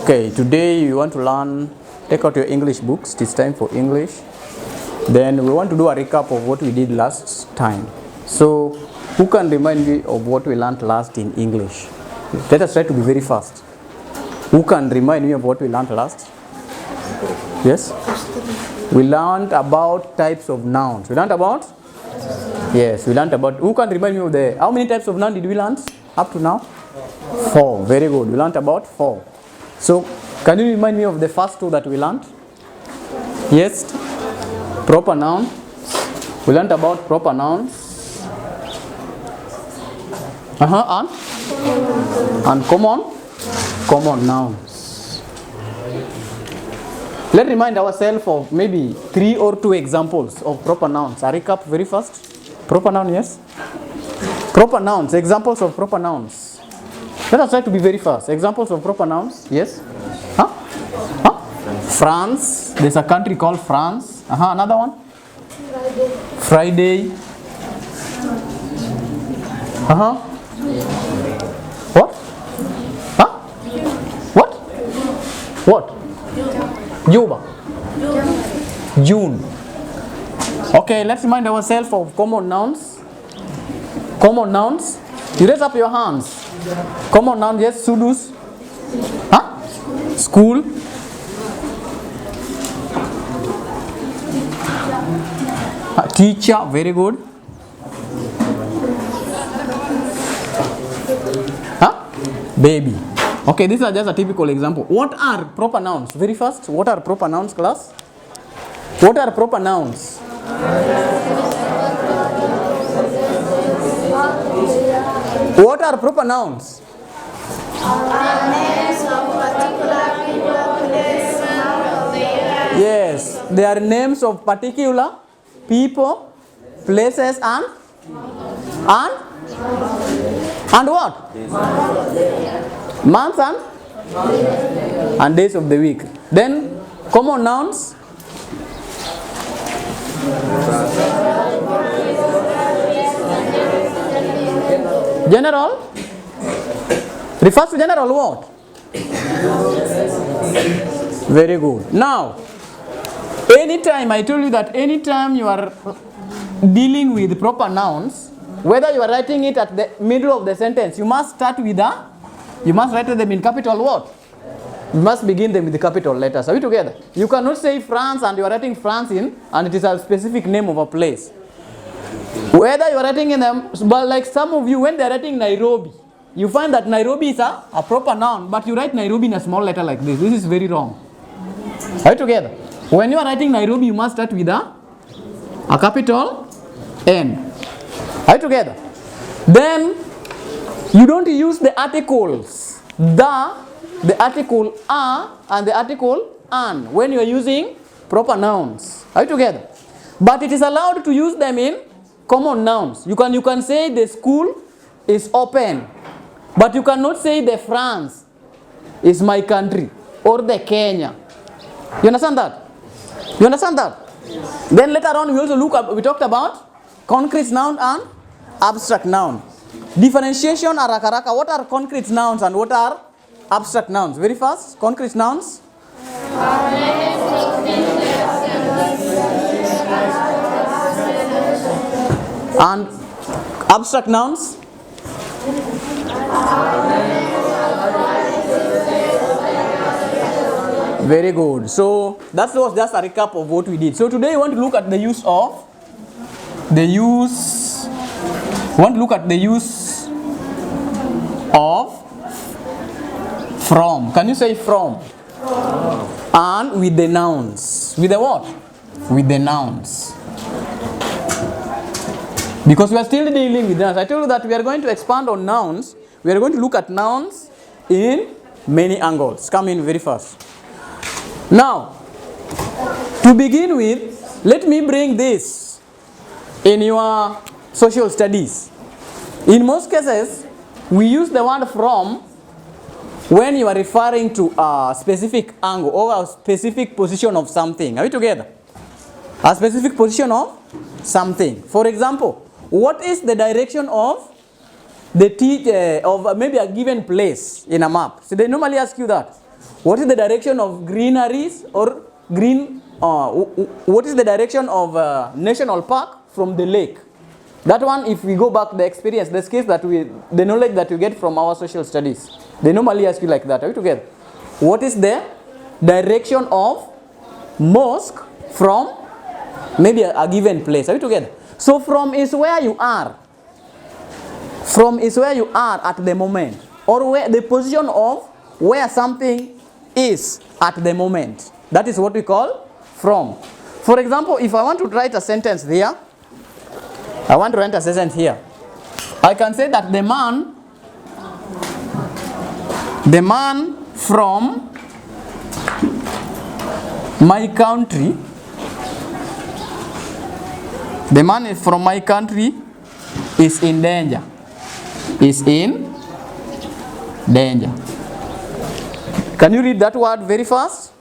Okay, today you want to learn, take out your English books, it's time for English. Then we want to do a recap of what we did last time. So, who can remind me of what we learned last in English? Let us try to be very fast. Who can remind me of what we learned last? Yes? We learned about types of nouns. We learned about? Yes, we learned about, who can remind me of how many types of nouns did we learn up to now? 4, very good. We learned about 4. So, can you remind me of the first 2 that we learned? Yes? Proper noun. We learned about proper nouns. And common nouns. Let's remind ourselves of maybe 3 or 2 examples of proper nouns. A recap very fast. Proper noun, yes? Proper nouns, examples of proper nouns. Let us try to be very fast. Examples of proper nouns, yes? France. There's a country called France. Another one? Friday. What? What? Juba. June. Okay, let's remind ourselves of common nouns. Common nouns. You raise up your hands. Common noun, yes, sudus. School. Teacher, very good. Baby. Okay, these are just a typical example. What are proper nouns? Very fast. What are proper nouns, class? What are proper nouns? What are proper nouns? Names of particular people, places, and Yes, they are names of particular people, places, and what? Months and days of the week. Then common nouns. General refers to general what? Very good. Now, anytime I told you that anytime you are dealing with proper nouns, whether you are writing it at the middle of the sentence, you must start with you must write them in capital what? You must begin them with the capital letters. Are we together? You cannot say France and you are writing France in and it is a specific name of a place. Whether you are writing in them, but like some of you, when they are writing Nairobi, you find that Nairobi is a proper noun, but you write Nairobi in a small letter like this. This is very wrong. Are we together? When you are writing Nairobi, you must start with a capital N. Are we together? Then, you don't use the articles, the article a, and the article an when you are using proper nouns. Are we together? But it is allowed to use them in common nouns. You can say the school is open, but you cannot say the France is my country or the Kenya. You understand that? You understand that? Yes. Then later on we talked about concrete noun and abstract noun. Differentiation arakaraka. What are concrete nouns and what are abstract nouns? Very fast. Concrete nouns. And abstract nouns? Very good. So that was just a recap of what we did. So today we want to look at the use of from. Can you say from? And with the nouns. With the what? With the nouns. Because we are still dealing with nouns. I told you that we are going to expand on nouns. We are going to look at nouns in many angles. Come in very fast. Now, to begin with, let me bring this in your social studies. In most cases, we use the word from when you are referring to a specific angle or a specific position of something. Are we together? A specific position of something. For example, what is the direction of the of maybe a given place in a map? So they normally ask you that. What is the direction of greeneries or green? What is the direction of national park from the lake? That one, if we go back the experience, the skills that the knowledge that you get from our social studies, they normally ask you like that. Are you together? What is the direction of mosque from maybe a given place? Are you together? So from is where you are. From is where you are at the moment, or where the position of where something is at the moment. That is what we call from. For example, if I want to write a sentence here, I want to write a sentence here. I can say that the man from my country, the man from my country is in danger. Is in danger. Can you read that word very fast?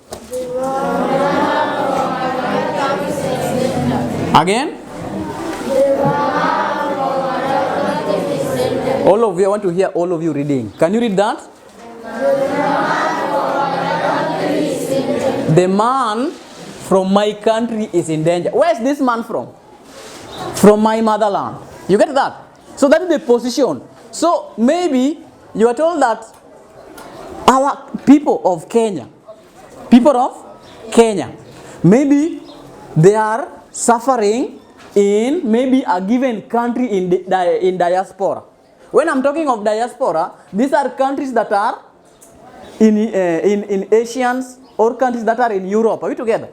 Again? All of you, I want to hear all of you reading. Can you read that? The man from my country is in danger. Where is this man from? From my motherland. You get that? So that is the position. So maybe you are told that our people of Kenya, maybe they are suffering in maybe a given country in diaspora. When I'm talking of diaspora, these are countries that are in Asians or countries that are in Europe. Are we together?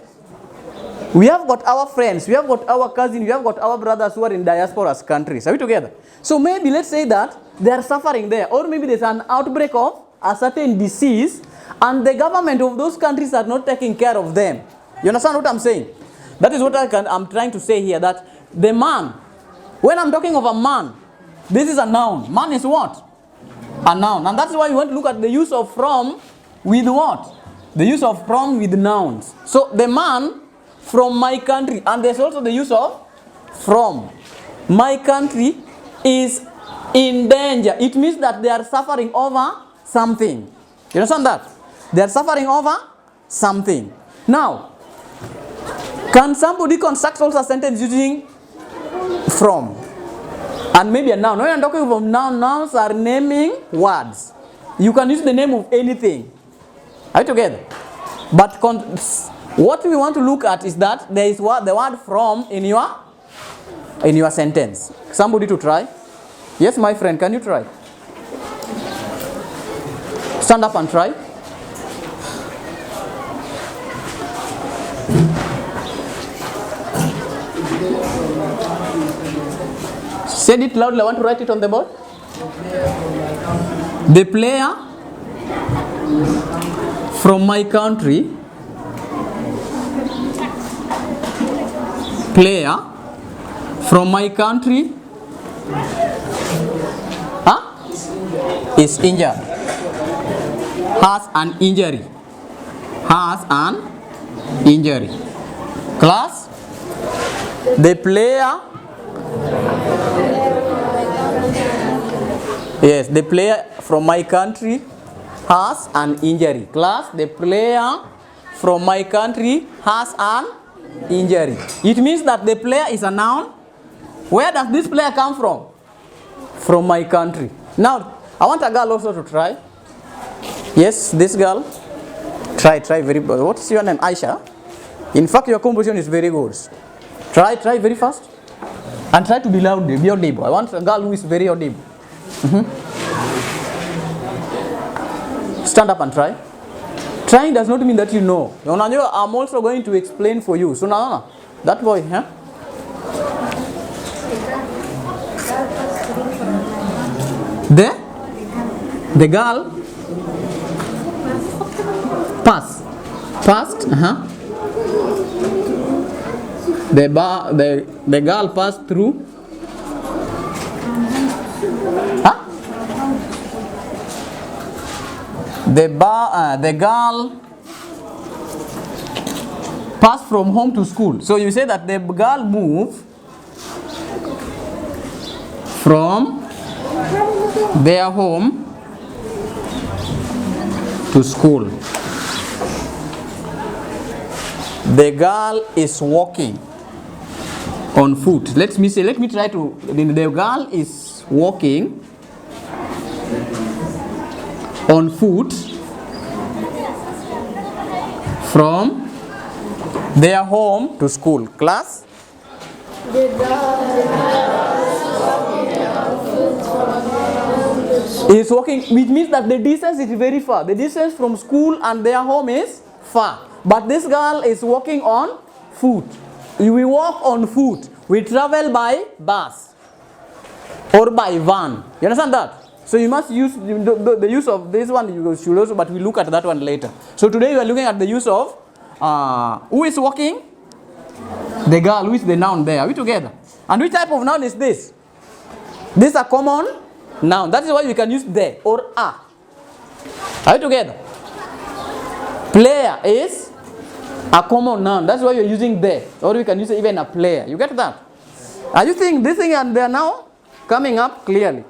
We have got our friends, we have got our cousins, we have got our brothers who are in diaspora countries. Are we together? So maybe let's say that they are suffering there, or maybe there's an outbreak of a certain disease and the government of those countries are not taking care of them. You understand what I'm saying? That is what I'm trying to say here, that the man, when I'm talking of a man, this is a noun. Man is what? A noun. And that's why you want to look at the use of from with what? The use of from with nouns. So the man from my country, and there's also the use of from. My country is in danger. It means that they are suffering over something. You understand that? They are suffering over something. Now, can somebody construct also a sentence using from? And maybe a noun. When I'm talking about nouns are naming words. You can use the name of anything. Are you together? But what we want to look at is that there is the word from in your sentence. Somebody to try? Yes, my friend, can you try? Stand up and try. Say it loudly. I want to write it on the board. The player from my country, is injured. Has an injury. Class, the player, yes, the player from my country has an injury. Class, the player from my country has an injury. It means that the player is a noun. Where does this player come from? From my country. Now, I want a girl also to try. Yes, this girl. Try very good. What's your name? Aisha? In fact, your composition is very good. Try very fast. And try to be loud, be audible. I want a girl who is very audible. Stand up and try. Trying does not mean that you know. I'm also going to explain for you. So now, that boy, huh? The girl passed. The girl passed through. The girl passed from home to school. So you say that the girl moved from their home to school. The girl is walking on foot. Let me try to. The girl is walking on foot from their home to school. Class? The girl is walking, which means that the distance is very far. The distance from school and their home is far. But this girl is walking on foot. We walk on foot. We travel by bus or by van. You understand that? So you must use the use of this one. You should also, but we look at that one later. So today we are looking at the use of who is walking? The girl. Who is the noun there? Are we together? And which type of noun is this? This is a common noun. That is why we can use the or a. Are we together? Player is a common noun. That's why you're using the, or we can use even a player. You get that? Are you seeing this thing and they are now coming up clearly?